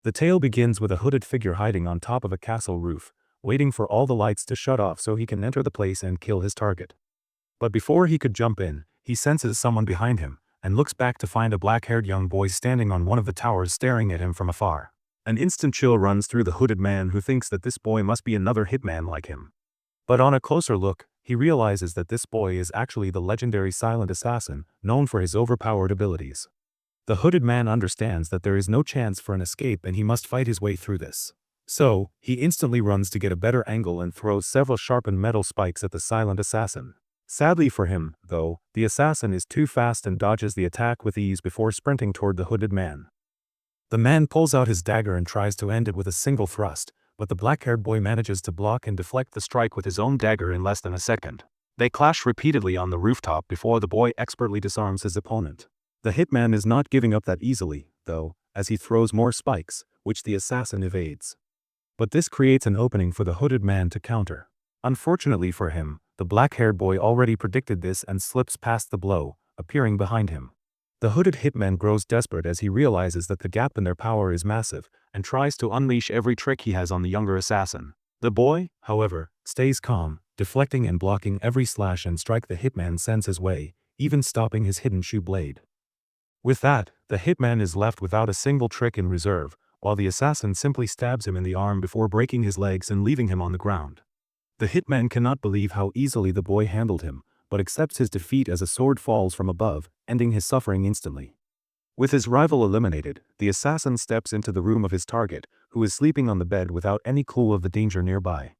The tale begins with a hooded figure hiding on top of a castle roof, waiting for all the lights to shut off so he can enter the place and kill his target. But before he could jump in, he senses someone behind him, and looks back to find a black-haired young boy standing on one of the towers staring at him from afar. An instant chill runs through the hooded man, who thinks that this boy must be another hitman like him. But on a closer look, he realizes that this boy is actually the legendary silent assassin, known for his overpowered abilities. The hooded man understands that there is no chance for an escape and he must fight his way through this. So, he instantly runs to get a better angle and throws several sharpened metal spikes at the silent assassin. Sadly for him, though, the assassin is too fast and dodges the attack with ease before sprinting toward the hooded man. The man pulls out his dagger and tries to end it with a single thrust, but the black-haired boy manages to block and deflect the strike with his own dagger in less than a second. They clash repeatedly on the rooftop before the boy expertly disarms his opponent. The hitman is not giving up that easily, though, as he throws more spikes, which the assassin evades. But this creates an opening for the hooded man to counter. Unfortunately for him, the black-haired boy already predicted this and slips past the blow, appearing behind him. The hooded hitman grows desperate as he realizes that the gap in their power is massive, and tries to unleash every trick he has on the younger assassin. The boy, however, stays calm, deflecting and blocking every slash and strike the hitman sends his way, even stopping his hidden shoe blade. With that, the hitman is left without a single trick in reserve, while the assassin simply stabs him in the arm before breaking his legs and leaving him on the ground. The hitman cannot believe how easily the boy handled him, but accepts his defeat as a sword falls from above, ending his suffering instantly. With his rival eliminated, the assassin steps into the room of his target, who is sleeping on the bed without any clue of the danger nearby.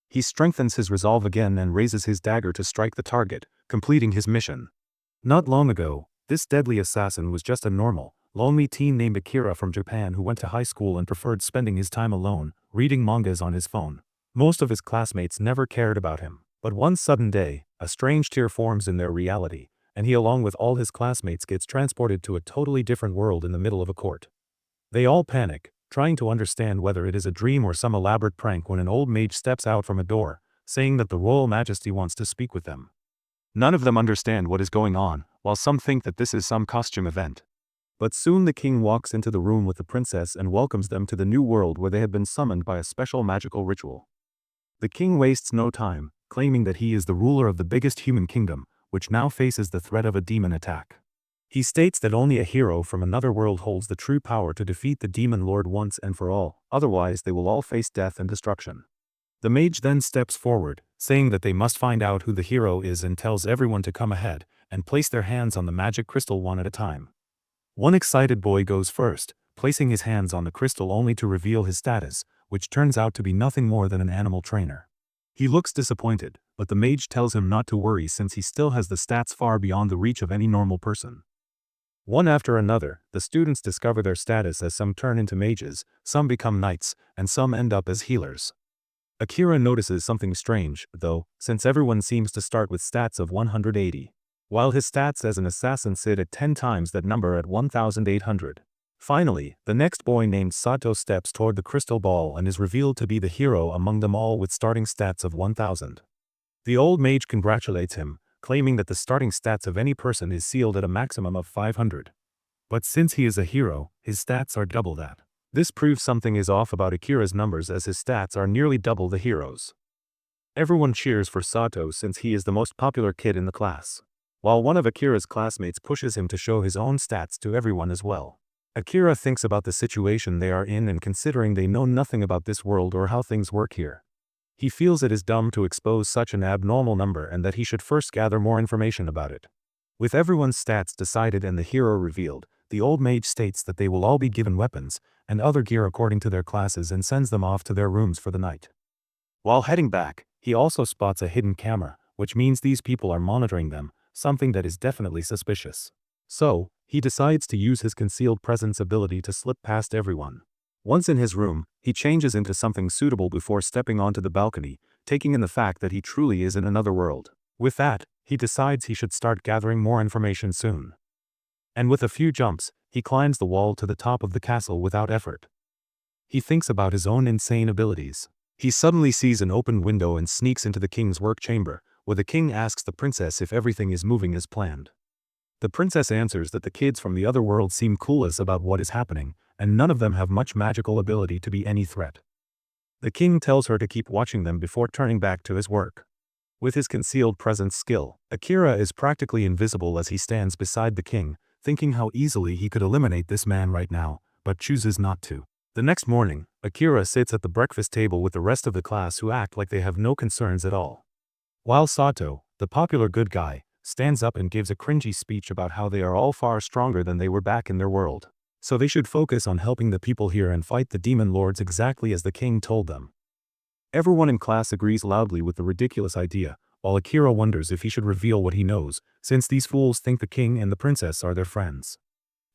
He strengthens his resolve again and raises his dagger to strike the target, completing his mission. Not long ago, this deadly assassin was just a normal, lonely teen named Akira from Japan who went to high school and preferred spending his time alone, reading mangas on his phone. Most of his classmates never cared about him, but one sudden day, a strange tear forms in their reality, and he along with all his classmates gets transported to a totally different world in the middle of a court. They all panic, trying to understand whether it is a dream or some elaborate prank when an old mage steps out from a door, saying that the royal majesty wants to speak with them. None of them understand what is going on, while some think that this is some costume event. But soon the king walks into the room with the princess and welcomes them to the new world where they have been summoned by a special magical ritual. The king wastes no time, claiming that he is the ruler of the biggest human kingdom, which now faces the threat of a demon attack. He states that only a hero from another world holds the true power to defeat the demon lord once and for all, otherwise they will all face death and destruction. The mage then steps forward, saying that they must find out who the hero is and tells everyone to come ahead and place their hands on the magic crystal one at a time. One excited boy goes first, placing his hands on the crystal only to reveal his status, which turns out to be nothing more than an animal trainer. He looks disappointed, but the mage tells him not to worry since he still has the stats far beyond the reach of any normal person. One after another, the students discover their status as some turn into mages, some become knights, and some end up as healers. Akira notices something strange, though, since everyone seems to start with stats of 180, while his stats as an assassin sit at 10 times that number at 1,800. Finally, the next boy named Sato steps toward the crystal ball and is revealed to be the hero among them all with starting stats of 1,000. The old mage congratulates him, claiming that the starting stats of any person is sealed at a maximum of 500. But since he is a hero, his stats are double that. This proves something is off about Akira's numbers as his stats are nearly double the hero's. Everyone cheers for Sato since he is the most popular kid in the class, while one of Akira's classmates pushes him to show his own stats to everyone as well. Akira thinks about the situation they are in and considering they know nothing about this world or how things work here. He feels it is dumb to expose such an abnormal number and that he should first gather more information about it. With everyone's stats decided and the hero revealed, the old mage states that they will all be given weapons and other gear according to their classes and sends them off to their rooms for the night. While heading back, he also spots a hidden camera, which means these people are monitoring them, something that is definitely suspicious. So, he decides to use his concealed presence ability to slip past everyone. Once in his room, he changes into something suitable before stepping onto the balcony, taking in the fact that he truly is in another world. With that, he decides he should start gathering more information soon. And with a few jumps, he climbs the wall to the top of the castle without effort. He thinks about his own insane abilities. He suddenly sees an open window and sneaks into the king's work chamber, where the king asks the princess if everything is moving as planned. The princess answers that the kids from the other world seem clueless about what is happening, and none of them have much magical ability to be any threat. The king tells her to keep watching them before turning back to his work. With his concealed presence skill, Akira is practically invisible as he stands beside the king, thinking how easily he could eliminate this man right now, but chooses not to. The next morning, Akira sits at the breakfast table with the rest of the class who act like they have no concerns at all. While Sato, the popular good guy, stands up and gives a cringy speech about how they are all far stronger than they were back in their world. So they should focus on helping the people here and fight the demon lords exactly as the king told them. Everyone in class agrees loudly with the ridiculous idea, while Akira wonders if he should reveal what he knows, since these fools think the king and the princess are their friends.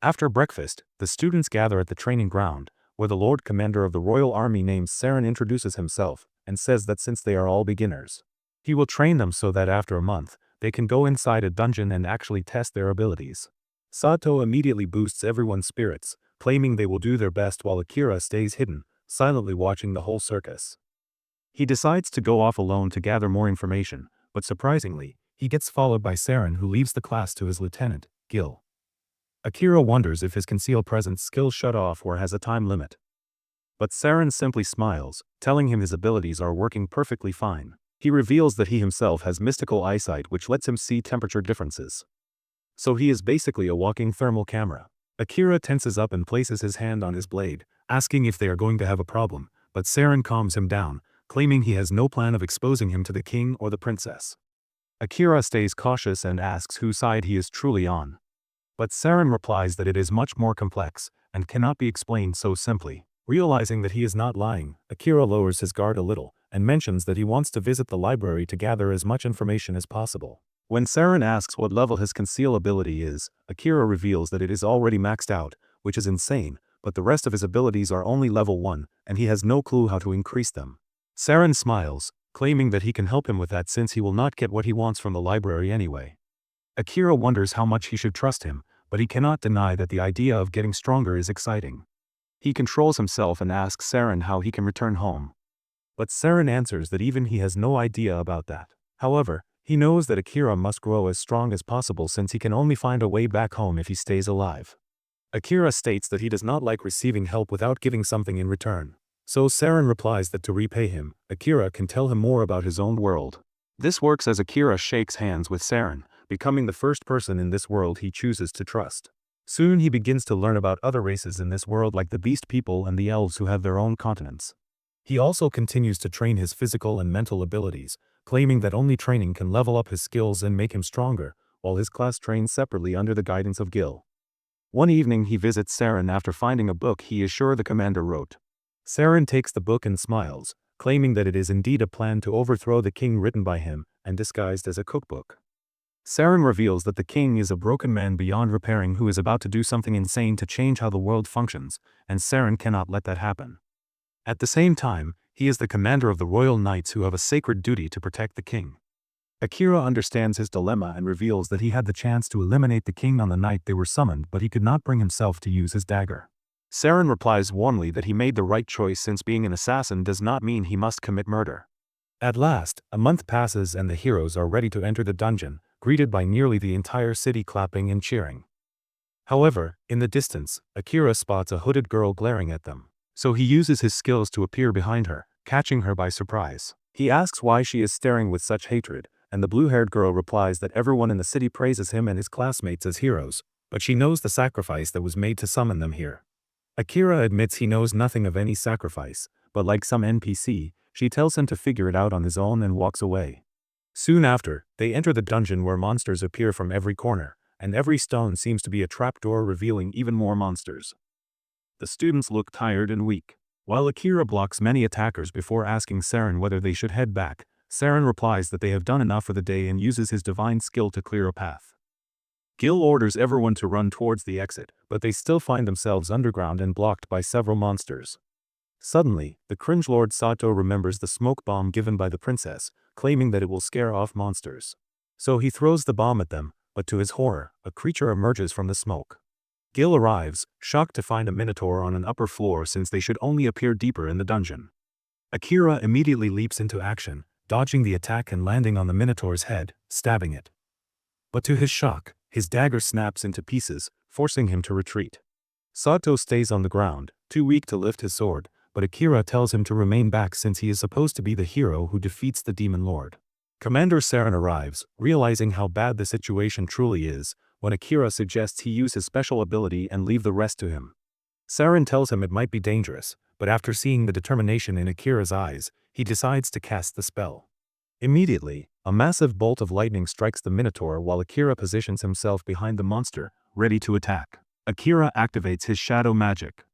After breakfast, the students gather at the training ground, where the Lord Commander of the Royal Army named Saren introduces himself, and says that since they are all beginners, he will train them so that after a month, they can go inside a dungeon and actually test their abilities. Sato immediately boosts everyone's spirits, claiming they will do their best while Akira stays hidden, silently watching the whole circus. He decides to go off alone to gather more information, but surprisingly, he gets followed by Saren, who leaves the class to his lieutenant, Gil. Akira wonders if his concealed presence skill shut off or has a time limit. But Saren simply smiles, telling him his abilities are working perfectly fine. He reveals that he himself has mystical eyesight which lets him see temperature differences. So he is basically a walking thermal camera. Akira tenses up and places his hand on his blade, asking if they are going to have a problem, but Saren calms him down, claiming he has no plan of exposing him to the king or the princess. Akira stays cautious and asks whose side he is truly on. But Saren replies that it is much more complex, and cannot be explained so simply. Realizing that he is not lying, Akira lowers his guard a little, and mentions that he wants to visit the library to gather as much information as possible. When Saren asks what level his conceal ability is, Akira reveals that it is already maxed out, which is insane, but the rest of his abilities are only level 1, and he has no clue how to increase them. Saren smiles, claiming that he can help him with that since he will not get what he wants from the library anyway. Akira wonders how much he should trust him, but he cannot deny that the idea of getting stronger is exciting. He controls himself and asks Saren how he can return home. But Saren answers that even he has no idea about that. However, he knows that Akira must grow as strong as possible since he can only find a way back home if he stays alive. Akira states that he does not like receiving help without giving something in return. So Saren replies that to repay him, Akira can tell him more about his own world. This works as Akira shakes hands with Saren, becoming the first person in this world he chooses to trust. Soon he begins to learn about other races in this world like the beast people and the elves who have their own continents. He also continues to train his physical and mental abilities, claiming that only training can level up his skills and make him stronger, while his class trains separately under the guidance of Gil. One evening he visits Saren after finding a book he is sure the commander wrote. Saren takes the book and smiles, claiming that it is indeed a plan to overthrow the king written by him, and disguised as a cookbook. Saren reveals that the king is a broken man beyond repairing who is about to do something insane to change how the world functions, and Saren cannot let that happen. At the same time, he is the commander of the royal knights who have a sacred duty to protect the king. Akira understands his dilemma and reveals that he had the chance to eliminate the king on the night they were summoned, but he could not bring himself to use his dagger. Saren replies warmly that he made the right choice since being an assassin does not mean he must commit murder. At last, a month passes and the heroes are ready to enter the dungeon, greeted by nearly the entire city clapping and cheering. However, in the distance, Akira spots a hooded girl glaring at them. So he uses his skills to appear behind her, catching her by surprise. He asks why she is staring with such hatred, and the blue-haired girl replies that everyone in the city praises him and his classmates as heroes, but she knows the sacrifice that was made to summon them here. Akira admits he knows nothing of any sacrifice, but like some NPC, she tells him to figure it out on his own and walks away. Soon after, they enter the dungeon where monsters appear from every corner, and every stone seems to be a trapdoor revealing even more monsters. The students look tired and weak. While Akira blocks many attackers before asking Saren whether they should head back, Saren replies that they have done enough for the day and uses his divine skill to clear a path. Gil orders everyone to run towards the exit, but they still find themselves underground and blocked by several monsters. Suddenly, the cringe lord Sato remembers the smoke bomb given by the princess, claiming that it will scare off monsters. So he throws the bomb at them, but to his horror, a creature emerges from the smoke. Gil arrives, shocked to find a minotaur on an upper floor since they should only appear deeper in the dungeon. Akira immediately leaps into action, dodging the attack and landing on the minotaur's head, stabbing it. But to his shock, his dagger snaps into pieces, forcing him to retreat. Sato stays on the ground, too weak to lift his sword, but Akira tells him to remain back since he is supposed to be the hero who defeats the demon lord. Commander Saren arrives, realizing how bad the situation truly is, when Akira suggests he use his special ability and leave the rest to him. Saren tells him it might be dangerous, but after seeing the determination in Akira's eyes, he decides to cast the spell. Immediately, a massive bolt of lightning strikes the Minotaur while Akira positions himself behind the monster, ready to attack. Akira activates his shadow magic.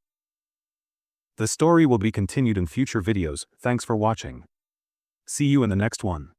The story will be continued in future videos. Thanks for watching. See you in the next one.